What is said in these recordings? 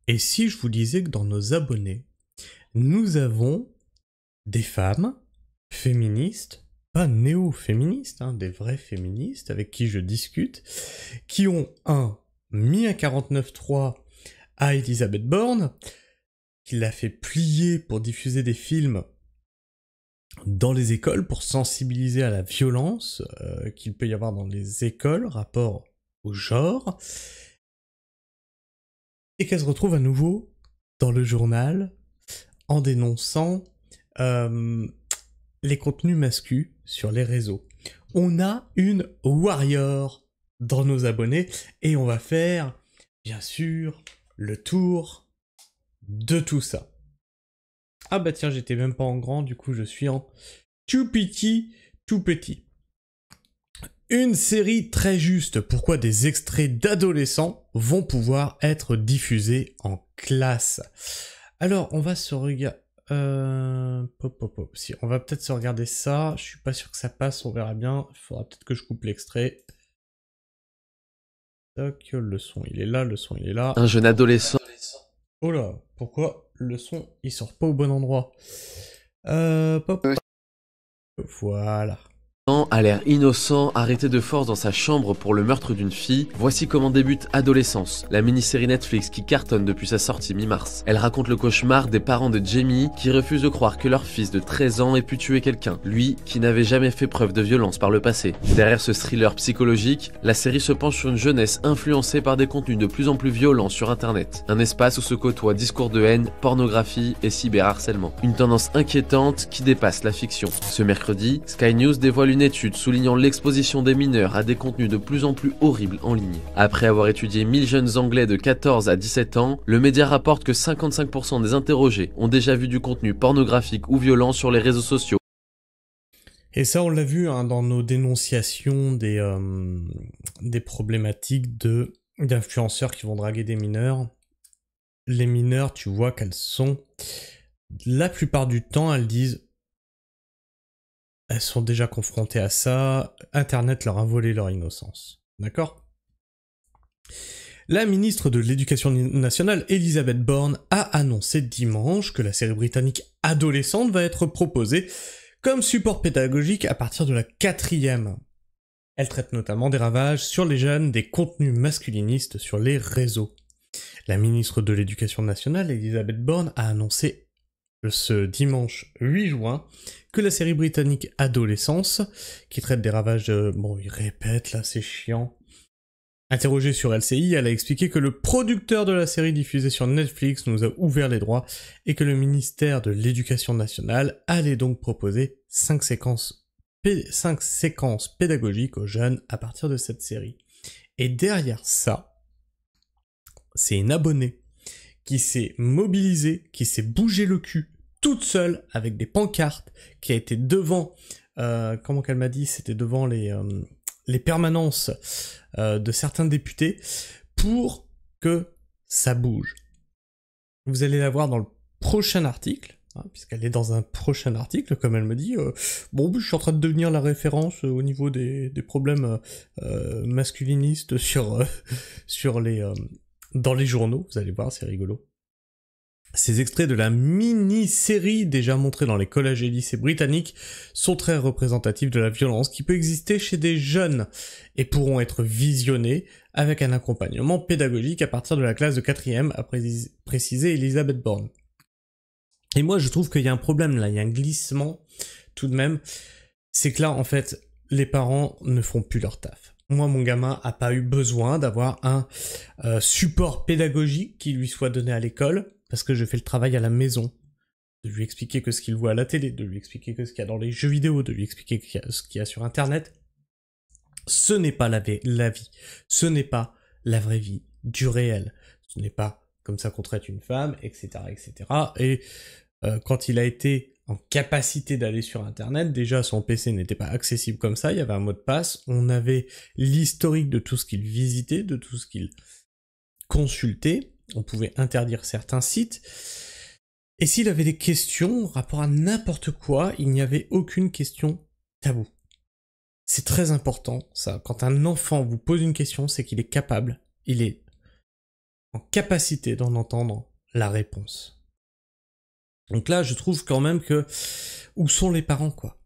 Et si je vous disais que dans nos abonnés, nous avons des femmes féministes, pas néo-féministes, hein, des vraies féministes avec qui je discute, qui ont mis un 49.3 à Elisabeth Borne, qui l'a fait plier pour diffuser des films dans les écoles, pour sensibiliser à la violence qu'il peut y avoir dans les écoles, rapport au genre, et qu'elle se retrouve à nouveau dans le journal en dénonçant les contenus masculins sur les réseaux. On a une warrior dans nos abonnés et on va faire, bien sûr, le tour de tout ça. Ah bah tiens, j'étais même pas en grand, du coup je suis en tout petit, tout petit. Une série très juste, pourquoi des extraits d'adolescents vont pouvoir être diffusés en classe. Alors, on va se regarder... Si, on va peut-être se regarder ça, je suis pas sûr que ça passe, on verra bien, il faudra peut-être que je coupe l'extrait. Tac, le son il est là, le son il est là. Un jeune adolescent. Oh là, pourquoi le son il sort pas au bon endroit? Voilà. A l'air innocent, arrêté de force dans sa chambre pour le meurtre d'une fille, voici comment débute Adolescence, la mini-série Netflix qui cartonne depuis sa sortie mi-mars. Elle raconte le cauchemar des parents de Jamie qui refusent de croire que leur fils de 13 ans ait pu tuer quelqu'un, lui qui n'avait jamais fait preuve de violence par le passé. Derrière ce thriller psychologique, la série se penche sur une jeunesse influencée par des contenus de plus en plus violents sur internet. Un espace où se côtoient discours de haine, pornographie et cyberharcèlement. Une tendance inquiétante qui dépasse la fiction. Ce mercredi, Sky News dévoile une étude soulignant l'exposition des mineurs à des contenus de plus en plus horribles en ligne. Après avoir étudié 1000 jeunes anglais de 14 à 17 ans, le média rapporte que 55% des interrogés ont déjà vu du contenu pornographique ou violent sur les réseaux sociaux. Et ça, on l'a vu dans nos dénonciations des problématiques d'influenceurs qui vont draguer des mineurs. Les mineurs, tu vois qu'elles sont... La plupart du temps, elles disent... Elles sont déjà confrontées à ça. Internet leur a volé leur innocence. D'accord ? La ministre de l'Éducation nationale, Elisabeth Borne, a annoncé dimanche que la série britannique Adolescente va être proposée comme support pédagogique à partir de la 4e. Elle traite notamment des ravages sur les jeunes des contenus masculinistes sur les réseaux. La ministre de l'Éducation nationale, Elisabeth Borne, a annoncé ce dimanche 8 juin que la série britannique Adolescence, qui traite des ravages de... Bon, il répète, là, c'est chiant. Interrogée sur LCI, elle a expliqué que le producteur de la série diffusée sur Netflix nous a ouvert les droits et que le ministère de l'Éducation nationale allait donc proposer 5 séquences pédagogiques aux jeunes à partir de cette série. Et derrière ça, c'est une abonnée qui s'est mobilisée, qui s'est bougé le cul toute seule avec des pancartes, qui a été devant, comment qu'elle m'a dit, c'était devant les permanences de certains députés pour que ça bouge. Vous allez la voir dans le prochain article, hein, puisqu'elle est dans un prochain article, comme elle me dit. Bon, je suis en train de devenir la référence au niveau des problèmes masculinistes sur les dans les journaux. Vous allez voir, c'est rigolo. Ces extraits de la mini-série déjà montrée dans les collèges et lycées britanniques sont très représentatifs de la violence qui peut exister chez des jeunes et pourront être visionnés avec un accompagnement pédagogique à partir de la classe de 4e, a précisé Elisabeth Borne. Et moi je trouve qu'il y a un problème là, il y a un glissement tout de même, c'est que là en fait les parents ne font plus leur taf. Moi, mon gamin a pas eu besoin d'avoir un support pédagogique qui lui soit donné à l'école, parce que je fais le travail à la maison. De lui expliquer que ce qu'il voit à la télé, de lui expliquer que ce qu'il y a dans les jeux vidéo, de lui expliquer ce qu'il y a sur Internet. Ce n'est pas la vie. Ce n'est pas la vraie vie, du réel. Ce n'est pas comme ça qu'on traite une femme, etc., etc. Et quand il a été en capacité d'aller sur Internet, déjà son PC n'était pas accessible comme ça, il y avait un mot de passe, on avait l'historique de tout ce qu'il visitait, de tout ce qu'il consultait, on pouvait interdire certains sites, et s'il avait des questions rapport à n'importe quoi, il n'y avait aucune question taboue. C'est très important, ça. Quand un enfant vous pose une question, c'est qu'il est capable, il est en capacité d'en entendre la réponse. Donc là, je trouve quand même que... Où sont les parents, quoi?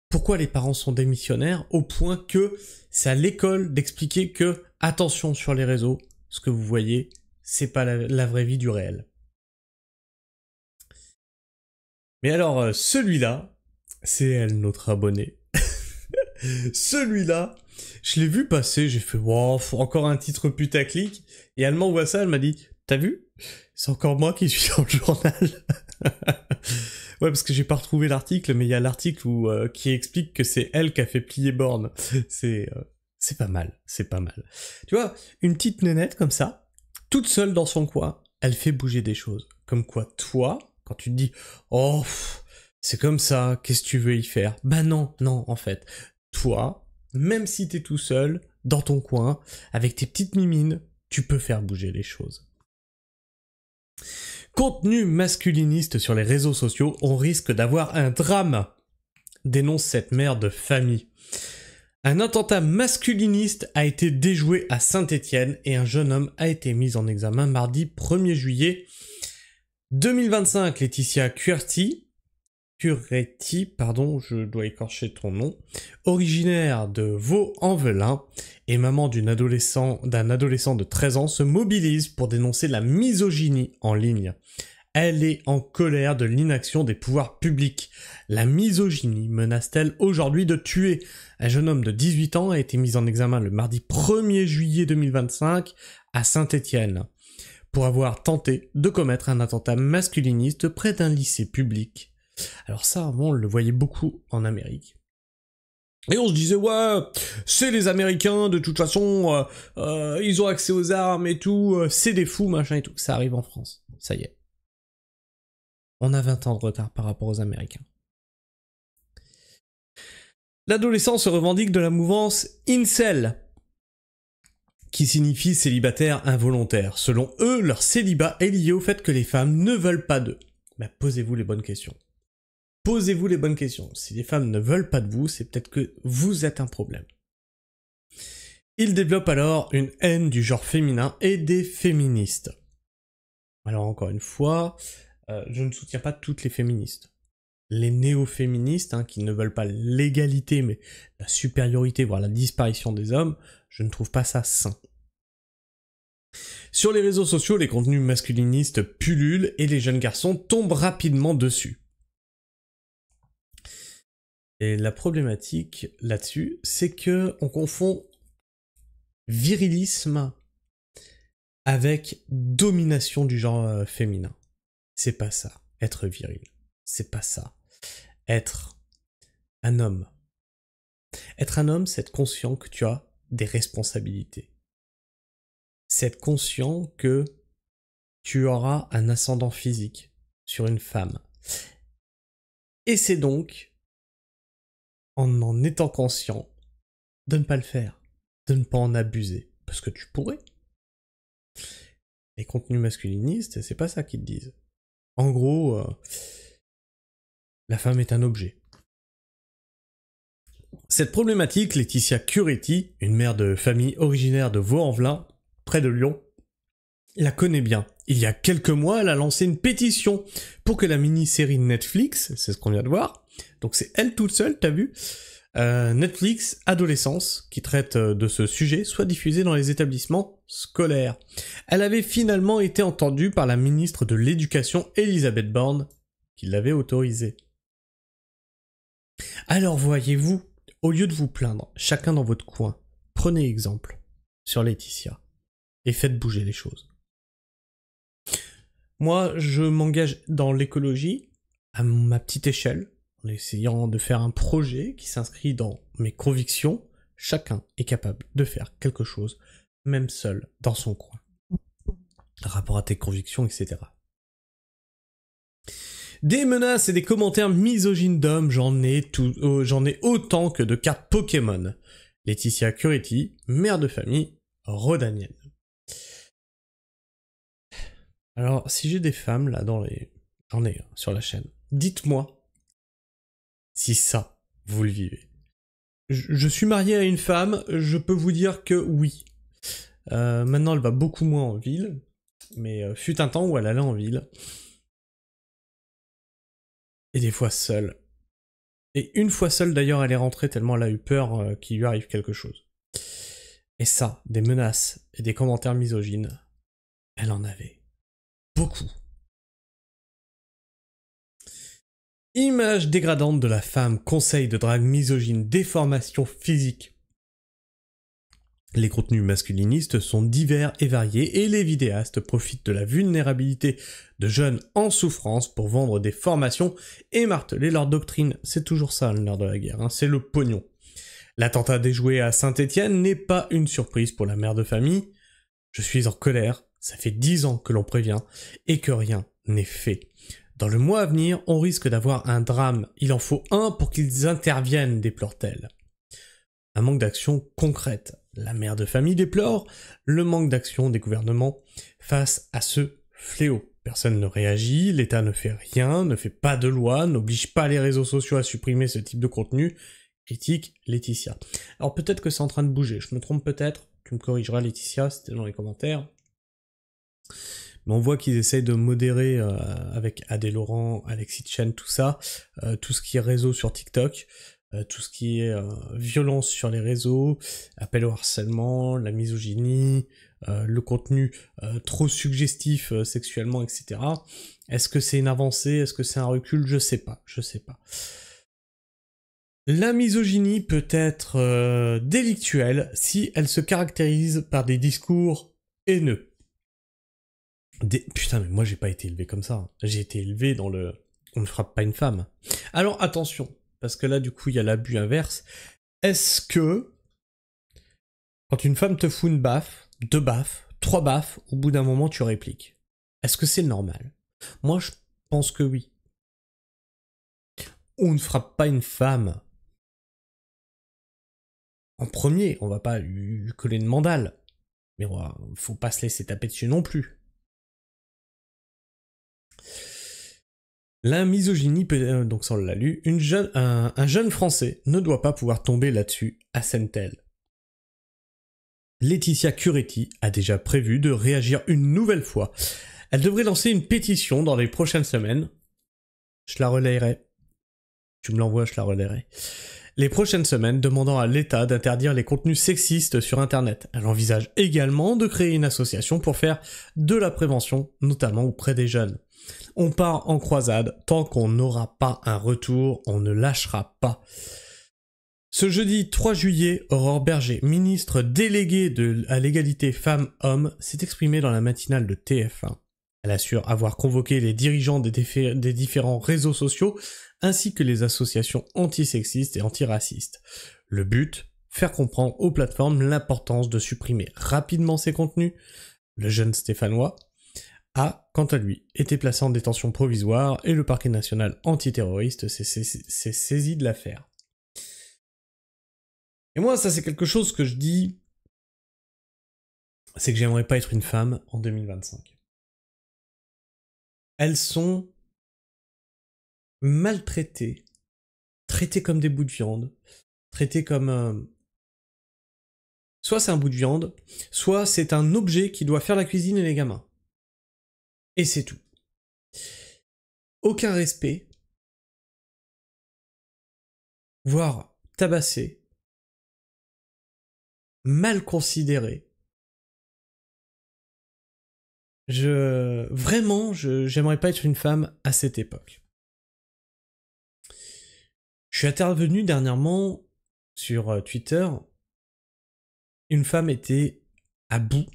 Pourquoi les parents sont démissionnaires au point que c'est à l'école d'expliquer que, attention sur les réseaux, ce que vous voyez, c'est pas la vraie vie du réel. Mais alors, celui-là, c'est elle, notre abonné. Celui-là, je l'ai vu passer, j'ai fait wow, encore un titre putaclic. Et elle m'envoie ça, elle m'a dit, t'as vu? C'est encore moi qui suis dans le journal. Ouais, parce que j'ai pas retrouvé l'article, mais il y a l'article qui explique que c'est elle qui a fait plier Borne. C'est pas mal, c'est pas mal. Tu vois, une petite nénette comme ça, toute seule dans son coin, elle fait bouger des choses. Comme quoi, toi, quand tu te dis « Oh, c'est comme ça, qu'est-ce que tu veux y faire ?» Ben non, en fait. Toi, même si t'es tout seul, dans ton coin, avec tes petites mimines, tu peux faire bouger les choses. Contenu masculiniste sur les réseaux sociaux, on risque d'avoir un drame, dénonce cette mère de famille. Un attentat masculiniste a été déjoué à Saint-Étienne et un jeune homme a été mis en examen mardi 1er juillet 2025. Laetitia Curetti, je dois écorcher ton nom, originaire de Vaux-en-Velin et maman d'un adolescent de 13 ans, se mobilise pour dénoncer la misogynie en ligne. Elle est en colère de l'inaction des pouvoirs publics. La misogynie menace-t-elle aujourd'hui de tuer? Un jeune homme de 18 ans a été mis en examen le mardi 1er juillet 2025 à Saint-Étienne pour avoir tenté de commettre un attentat masculiniste près d'un lycée public. Alors ça, avant, on le voyait beaucoup en Amérique. Et on se disait, ouais, c'est les Américains, de toute façon, ils ont accès aux armes et tout, c'est des fous, machin et tout. Ça arrive en France, ça y est. On a 20 ans de retard par rapport aux Américains. L'adolescent se revendique de la mouvance incel, qui signifie célibataire involontaire. Selon eux, leur célibat est lié au fait que les femmes ne veulent pas d'eux. Ben, posez-vous les bonnes questions. Posez-vous les bonnes questions. Si les femmes ne veulent pas de vous, c'est peut-être que vous êtes un problème. Il développe alors une haine du genre féminin et des féministes. Alors encore une fois, je ne soutiens pas toutes les féministes. Les néo-féministes, qui ne veulent pas l'égalité, mais la supériorité, voire la disparition des hommes, je ne trouve pas ça sain. Sur les réseaux sociaux, les contenus masculinistes pullulent et les jeunes garçons tombent rapidement dessus. Et la problématique là-dessus, c'est que on confond virilisme avec domination du genre féminin. C'est pas ça, être viril. C'est pas ça, être un homme. Être un homme, c'est être conscient que tu as des responsabilités. C'est être conscient que tu auras un ascendant physique sur une femme. Et c'est donc en étant conscient de ne pas le faire, de ne pas en abuser, parce que tu pourrais. Les contenus masculinistes, c'est pas ça qu'ils te disent. En gros, la femme est un objet. Cette problématique, Laetitia Curetti, une mère de famille originaire de Vaux-en-Velin, près de Lyon, la connaît bien. Il y a quelques mois, elle a lancé une pétition pour que la mini-série Netflix, c'est ce qu'on vient de voir, donc c'est elle toute seule, t'as vu, Netflix Adolescence, qui traite de ce sujet, soit diffusée dans les établissements scolaires. Elle avait finalement été entendue par la ministre de l'Éducation, Elisabeth Borne, qui l'avait autorisée. Alors voyez-vous, au lieu de vous plaindre, chacun dans votre coin, prenez exemple sur Laetitia et faites bouger les choses. Moi, je m'engage dans l'écologie à ma petite échelle, en essayant de faire un projet qui s'inscrit dans mes convictions. Chacun est capable de faire quelque chose, même seul, dans son coin. Rapport à tes convictions, etc. Des menaces et des commentaires misogynes d'hommes, j'en ai autant que de cartes Pokémon. Laetitia Curetti, mère de famille, rhodanienne. Alors, si j'ai des femmes là j'en ai sur la chaîne, dites-moi si ça, vous le vivez. Je suis marié à une femme, je peux vous dire que oui. Maintenant, elle va beaucoup moins en ville. Mais fut un temps où elle allait en ville. Et des fois seule. Et une fois seule d'ailleurs, elle est rentrée tellement elle a eu peur qu'il lui arrive quelque chose. Et ça, des menaces et des commentaires misogynes, elle en avait beaucoup. Image dégradante de la femme, conseils de drague misogyne, déformation physique. Les contenus masculinistes sont divers et variés et les vidéastes profitent de la vulnérabilité de jeunes en souffrance pour vendre des formations et marteler leur doctrine. C'est toujours ça le nerf de la guerre, hein, c'est le pognon. L'attentat déjoué à Saint-Étienne n'est pas une surprise pour la mère de famille. Je suis en colère, ça fait 10 ans que l'on prévient et que rien n'est fait. Dans le mois à venir, on risque d'avoir un drame. Il en faut un pour qu'ils interviennent, déplore-t-elle. Un manque d'action concrète. La mère de famille déplore le manque d'action des gouvernements face à ce fléau. Personne ne réagit, l'État ne fait rien, ne fait pas de loi, n'oblige pas les réseaux sociaux à supprimer ce type de contenu, critique Laetitia. Alors peut-être que c'est en train de bouger, je me trompe peut-être, tu me corrigeras Laetitia, c'était dans les commentaires. Mais on voit qu'ils essayent de modérer avec Adé Laurent, Alexis Chen, tout ça, tout ce qui est réseau sur TikTok. Tout ce qui est violence sur les réseaux, appel au harcèlement, la misogynie, le contenu trop suggestif sexuellement, etc. Est-ce que c'est une avancée? Est-ce que c'est un recul? Je sais pas. La misogynie peut être délictuelle si elle se caractérise par des discours haineux. Putain, mais moi j'ai pas été élevé comme ça. J'ai été élevé dans le... On ne frappe pas une femme. Alors attention, parce que là, du coup, il y a l'abus inverse. Est-ce que, quand une femme te fout une baffe, 2 baffes, 3 baffes, au bout d'un moment, tu répliques? Est-ce que c'est normal? Moi, je pense que oui. On ne frappe pas une femme. En premier, on va pas lui coller une mandale. Mais faut pas se laisser taper dessus non plus. La misogynie, donc ça on l'a lu, un jeune Français ne doit pas pouvoir tomber là-dessus, assène-t-elle. Laetitia Curetti a déjà prévu de réagir une nouvelle fois. Elle devrait lancer une pétition dans les prochaines semaines. Je la relayerai. Tu me l'envoies, je la relayerai. Les prochaines semaines, demandant à l'État d'interdire les contenus sexistes sur Internet. Elle envisage également de créer une association pour faire de la prévention, notamment auprès des jeunes. On part en croisade, tant qu'on n'aura pas un retour, on ne lâchera pas. Ce jeudi 3 juillet, Aurore Berger, ministre déléguée à l'égalité femmes-hommes, s'est exprimée dans la matinale de TF1. Elle assure avoir convoqué les dirigeants des différents réseaux sociaux ainsi que les associations antisexistes et antiracistes. Le but, faire comprendre aux plateformes l'importance de supprimer rapidement ces contenus. Le jeune Stéphanois a, quant à lui, été placé en détention provisoire et le parquet national antiterroriste s'est saisi de l'affaire. Et moi, ça c'est quelque chose que je dis, c'est que j'aimerais pas être une femme en 2025. Elles sont maltraitées, traitées comme des bouts de viande, traitées comme... Soit c'est un bout de viande, soit c'est un objet qui doit faire la cuisine et les gamins. Et c'est tout. Aucun respect, voire tabassé, mal considéré. Vraiment, j'aimerais pas être une femme à cette époque. Je suis intervenu dernièrement sur Twitter. Une femme était à bout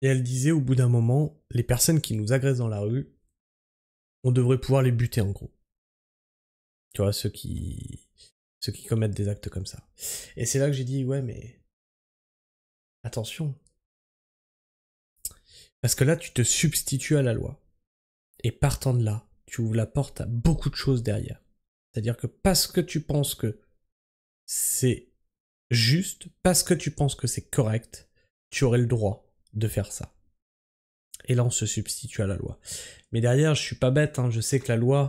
et elle disait au bout d'un moment, les personnes qui nous agressent dans la rue, on devrait pouvoir les buter en gros. Tu vois, ceux qui commettent des actes comme ça. Et c'est là que j'ai dit, ouais mais attention. Parce que là, tu te substitues à la loi. Et partant de là, tu ouvres la porte à beaucoup de choses derrière. C'est-à-dire que parce que tu penses que c'est juste, parce que tu penses que c'est correct, tu aurais le droit de faire ça. Et là, on se substitue à la loi. Mais derrière, je suis pas bête, hein, je sais que la loi,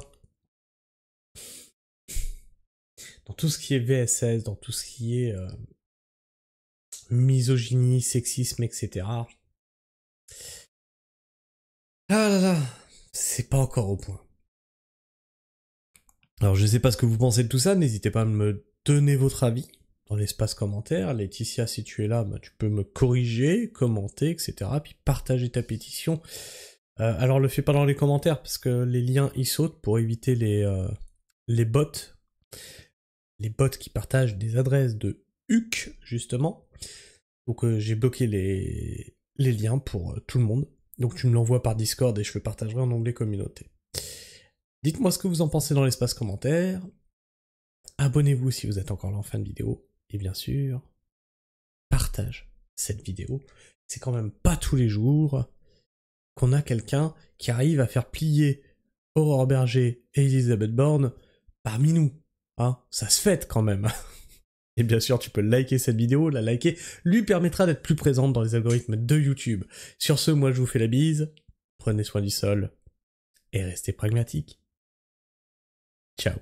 dans tout ce qui est VSS, dans tout ce qui est misogynie, sexisme, etc., Ah là là, c'est pas encore au point. Alors je sais pas ce que vous pensez de tout ça, n'hésitez pas à me donner votre avis dans l'espace commentaire. Laetitia, si tu es là, bah, tu peux me corriger, commenter, etc. Puis partager ta pétition. Alors le fais pas dans les commentaires parce que les liens y sautent pour éviter les bots. Les bots qui partagent des adresses de HUC, justement. Donc j'ai bloqué les liens pour tout le monde. Donc tu me l'envoies par Discord et je le partagerai en onglet communauté. Dites-moi ce que vous en pensez dans l'espace commentaire. Abonnez-vous si vous êtes encore là en fin de vidéo. Et bien sûr, partage cette vidéo. C'est quand même pas tous les jours qu'on a quelqu'un qui arrive à faire plier Aurore Berger et Elisabeth Borne parmi nous. Hein, ça se fête quand même. Et bien sûr, tu peux liker cette vidéo, la liker lui permettra d'être plus présente dans les algorithmes de YouTube. Sur ce, moi je vous fais la bise, prenez soin du sol, et restez pragmatiques. Ciao.